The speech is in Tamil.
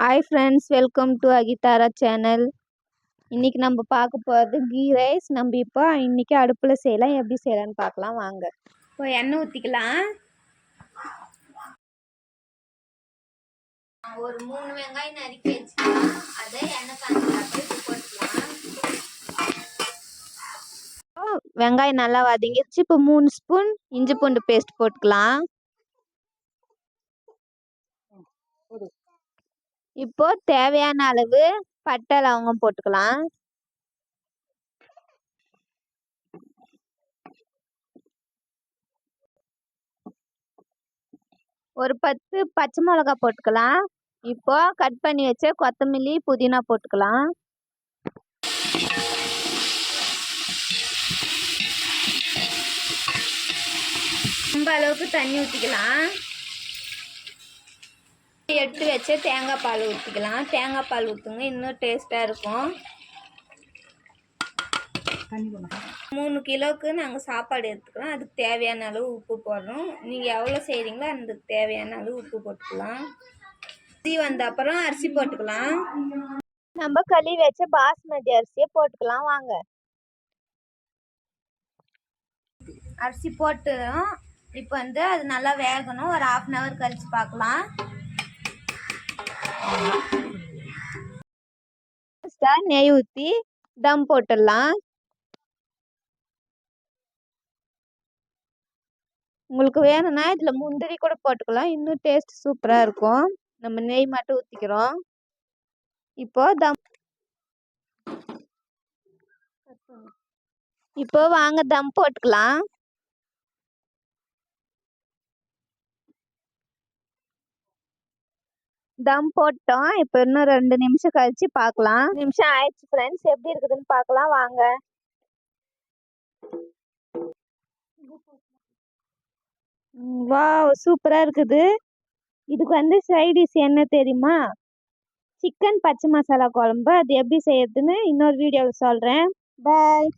Hi friends, welcome to Akithara channel. இன்னைக்கு நம்ம பார்க்க போகிறது கீ ரைஸ். நம்ம இப்போ இன்னைக்கு அடுப்பில் செய்யலாம். எப்படி செய்யலாம்னு பார்க்கலாம் வாங்க. இப்போ எண்ணெய் ஊற்றிக்கலாம். ஒரு 3 வெங்காயம் நறுக்கி வச்சுக்கலாம். அதை எண்ணெய் காய்ச்சி போட்டுக்கலாம். வெங்காயம் நல்லா வதங்கிடுச்சு. இப்போ 3 ஸ்பூன் இஞ்சி பூண்டு பேஸ்ட் போட்டுக்கலாம். இப்போ தேவையான அளவு பட்டை லவங்கம் போட்டுக்கலாம். ஒரு 10 பச்சை மிளகாய் போட்டுக்கலாம். இப்போ கட் பண்ணி வச்ச கொத்தமல்லி புதினா போட்டுக்கலாம். ரொம்ப அளவுக்கு தண்ணி ஊற்றிக்கலாம். எடுத்து வச்ச தேங்காய் பால் ஊற்றிக்கலாம். தேங்காய் பால் ஊற்றுங்க, இன்னும் டேஸ்ட்டாக இருக்கும். 3 கிலோவுக்கு நாங்கள் சாப்பாடு எடுத்துக்கிறோம். அதுக்கு தேவையான அளவு உப்பு போடுறோம். நீங்கள் எவ்வளோ செய்கிறீங்களோ அதுக்கு தேவையான அளவு உப்பு போட்டுக்கலாம். அரிசி வந்த அப்புறம் அரிசி போட்டுக்கலாம். நம்ம கழுவி வச்ச பாஸ்மதி அரிசியை போட்டுக்கலாம் வாங்க. அரிசி போட்டுறோம். இப்போ அது நல்லா வேகணும். ஒரு 1/2 hour கழிச்சு பார்க்கலாம். நெய் ஊற்றி தம் போட்டுடலாம். உங்களுக்கு வேணும்னா இதில் முந்திரி கூட போட்டுக்கலாம். இன்னும் டேஸ்ட் சூப்பராக இருக்கும். நம்ம நெய் மட்டும் ஊற்றிக்கிறோம். இப்போ வாங்க தம் போட்டுக்கலாம். தம் போட்டோம். இப்போ இன்னும் 2 நிமிஷம் கழிச்சு பார்க்கலாம். நிமிஷம் ஆயிடுச்சு ஃப்ரெண்ட்ஸ். எப்படி இருக்குதுன்னு பார்க்கலாம் வாங்க. வாவ், சூப்பரா இருக்குது. இதுக்கு சைட் டிஷ் என்ன தெரியுமா? சிக்கன் பச்சை மசாலா குழம்பு. அது எப்படி செய்யறதுன்னு இன்னொரு வீடியோவில் சொல்கிறேன். பாய்.